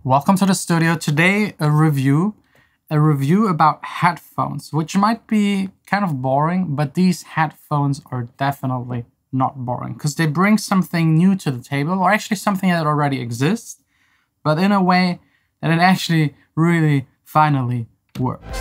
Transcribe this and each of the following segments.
welcome to the studio. Today, a review about headphones, which might be kind of boring, but these headphones are definitely not boring because they bring something new to the table, or actually something that already exists, but in a way that it actually really finally works.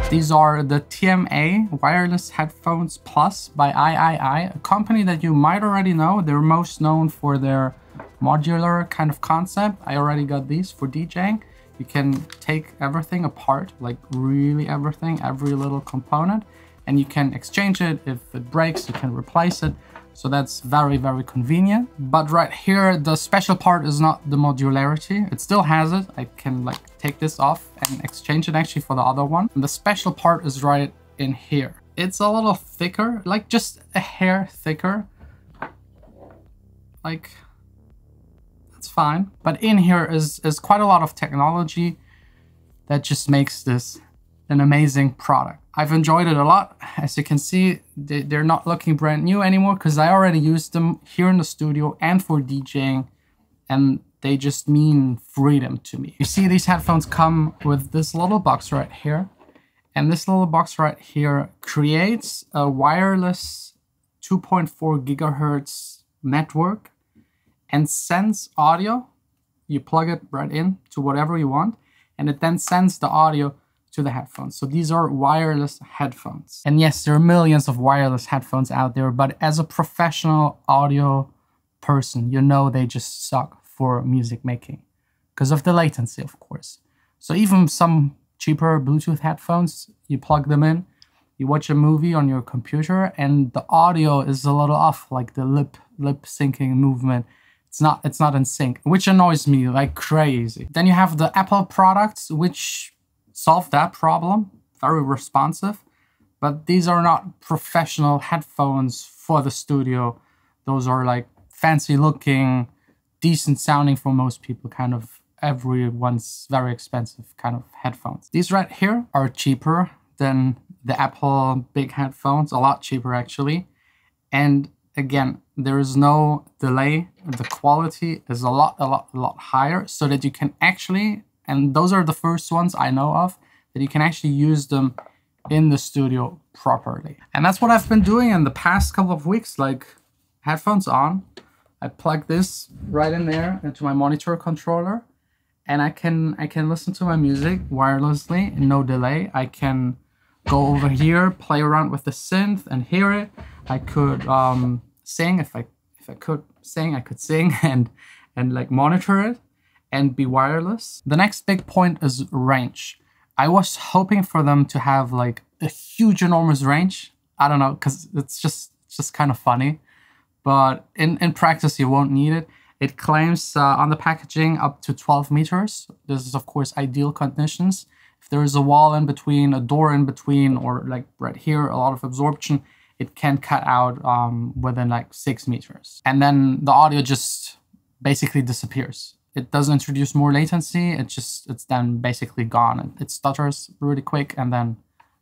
These are the TMA Wireless Headphones Plus by III, a company that you might already know. They're most known for their modular kind of concept. I already got these for DJing. You can take everything apart, like really everything, every little component, and you can exchange it. If it breaks, you can replace it. So that's very, very convenient. But right here, the special part is not the modularity. It still has it. I can like take this off and exchange it actually for the other one. And the special part is right in here. It's a little thicker, like just a hair thicker. Like, that's fine. But in here is quite a lot of technology that just makes this an amazing product. I've enjoyed it a lot. As you can see, they're not looking brand new anymore because I already used them here in the studio and for DJing, and they just mean freedom to me. You see, these headphones come with this little box right here, and this little box right here creates a wireless 2.4 gigahertz network and sends audio. You plug it right in to whatever you want, and it then sends the audio to the headphones. So these are wireless headphones. And yes, there are millions of wireless headphones out there, but as a professional audio person, you know they just suck for music making because of the latency, of course. So even some cheaper Bluetooth headphones, you plug them in, you watch a movie on your computer, and the audio is a little off, like the lip syncing movement. It's not in sync, which annoys me like crazy. Then you have the Apple products, which solve that problem, very responsive, but these are not professional headphones for the studio. Those are like fancy looking, decent sounding for most people, kind of everyone's very expensive kind of headphones. These right here are cheaper than the Apple big headphones, a lot cheaper actually. And again, there is no delay. The quality is a lot higher, so that you can actually, and those are the first ones I know of, that you can actually use them in the studio properly. And that's what I've been doing in the past couple of weeks, like headphones on. I plug this right in there into my monitor controller, and I can listen to my music wirelessly, no delay. I can go over here, play around with the synth and hear it. I could sing, if I could sing, I could sing and like monitor it and be wireless. The next big point is range. I was hoping for them to have like a huge, enormous range. I don't know, because it's just kind of funny. But in practice, you won't need it. It claims on the packaging up to 12 meters. This is, of course, ideal conditions. If there is a wall in between, a door in between, or like right here, a lot of absorption, it can cut out within like 6 meters. And then the audio just basically disappears. It doesn't introduce more latency. It's then basically gone. It stutters really quick, and then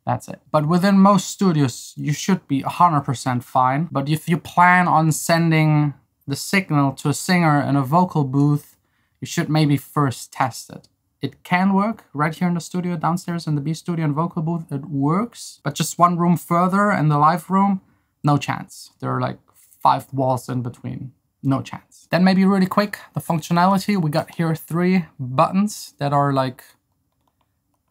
that's it. But within most studios, you should be 100% fine. But if you plan on sending the signal to a singer in a vocal booth, you should maybe first test it. It can work right here in the studio, downstairs in the B studio and vocal booth, it works. But just one room further in the live room, no chance. There are like 5 walls in between. No chance. Then maybe really quick, the functionality. We got here 3 buttons that are like,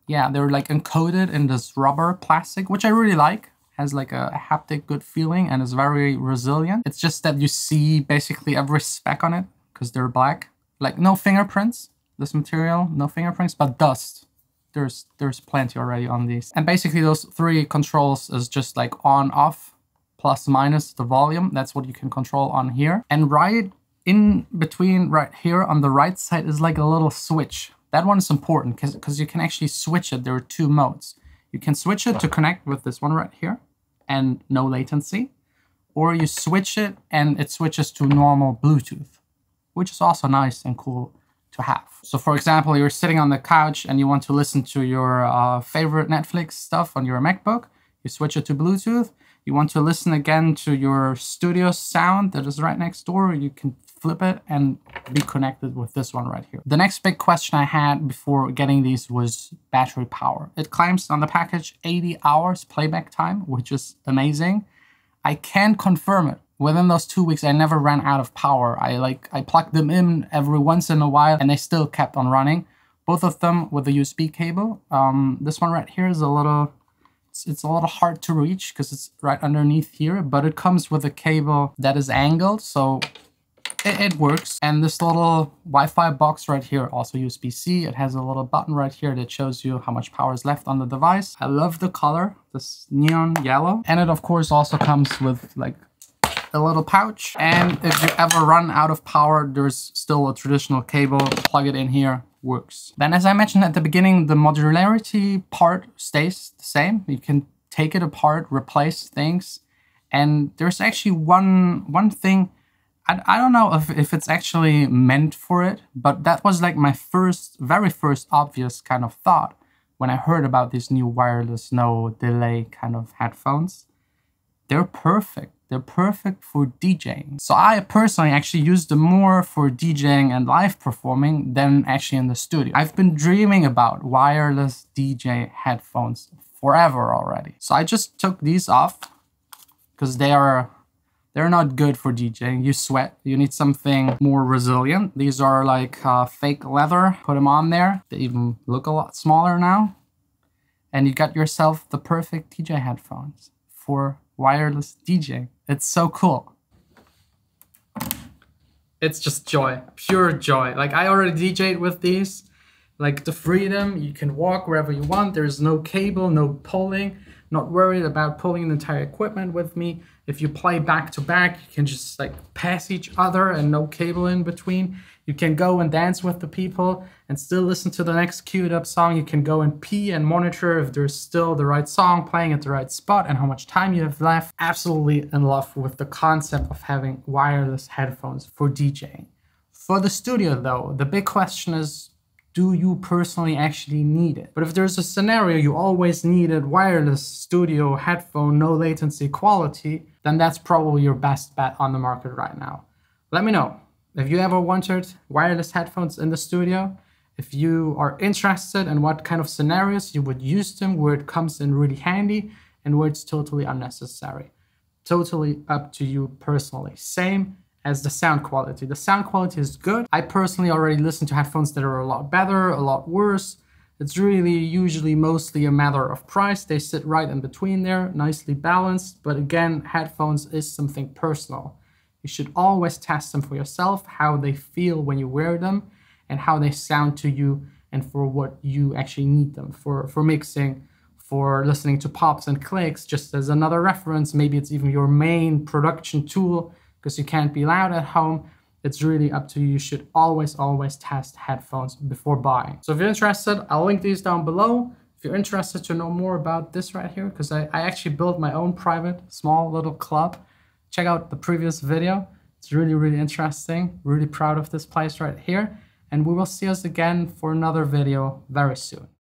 yeah, they're like encoded in this rubber plastic, which I really like. Has like a haptic good feeling and is very resilient. It's just that you see basically every speck on it because they're black. Like no fingerprints, this material, no fingerprints, but dust. There's plenty already on these. And basically those 3 controls is just like on, off, plus minus the volume. That's what you can control on here. And right in between right here on the right side is like a little switch. That one is important because you can actually switch it. There are 2 modes. You can switch it to connect with this one right here and no latency, or you switch it and it switches to normal Bluetooth, which is also nice and cool to have. So for example, you're sitting on the couch and you want to listen to your favorite Netflix stuff on your MacBook. You switch it to Bluetooth. You want to listen again to your studio sound that is right next door, you can flip it and be connected with this one right here. The next big question I had before getting these was battery power. It claims on the package 80 hours playback time, which is amazing. I can confirm it. Within those 2 weeks, I never ran out of power. I plugged them in every once in a while and they still kept on running. Both of them with a USB cable. This one right here is it's a little hard to reach because it's right underneath here, but it comes with a cable that is angled, so it works. And this little Wi-Fi box right here, also USB-C, it has a little button right here that shows you how much power is left on the device. I love the color, this neon yellow. And it of course also comes with like a little pouch. And if you ever run out of power, there's still a traditional cable, plug it in here, works. Then as I mentioned at the beginning, the modularity part stays the same. You can take it apart, replace things. And there's actually one thing, I don't know if it's actually meant for it, but that was like my very first obvious kind of thought when I heard about these new wireless, no delay kind of headphones. They're perfect. They're perfect for DJing. So I personally actually use them more for DJing and live performing than actually in the studio. I've been dreaming about wireless DJ headphones forever already. So I just took these off because they're not good for DJing. You sweat. You need something more resilient. These are like fake leather. Put them on there. They even look a lot smaller now. And you got yourself the perfect DJ headphones for wireless DJing. It's so cool. It's just joy, pure joy. Like I already DJed with these. Like the freedom, you can walk wherever you want. There's no cable, no pulling. Not worried about pulling the entire equipment with me. If you play back to back, you can just like pass each other and no cable in between. You can go and dance with the people and still listen to the next queued up song. You can go and pee and monitor if there's still the right song playing at the right spot and how much time you have left. Absolutely in love with the concept of having wireless headphones for DJing. For the studio though, the big question is, do you personally actually need it? But if there's a scenario you always needed wireless studio headphone, no latency quality, then that's probably your best bet on the market right now. Let me know if you ever wanted wireless headphones in the studio, if you are interested in what kind of scenarios you would use them, where it comes in really handy and where it's totally unnecessary. Totally up to you personally. Same as the sound quality. The sound quality is good. I personally already listened to headphones that are a lot better, a lot worse. It's really usually mostly a matter of price. They sit right in between there, nicely balanced. But again, headphones is something personal. You should always test them for yourself, how they feel when you wear them and how they sound to you and for what you actually need them for mixing, for listening to pops and clicks, just as another reference. Maybe it's even your main production tool because you can't be loud at home. It's really up to you. You should always test headphones before buying. So if you're interested, I'll link these down below. If you're interested to know more about this right here, because I actually built my own private, small little club, check out the previous video. It's really interesting. Really proud of this place right here. And we will see us again for another video very soon.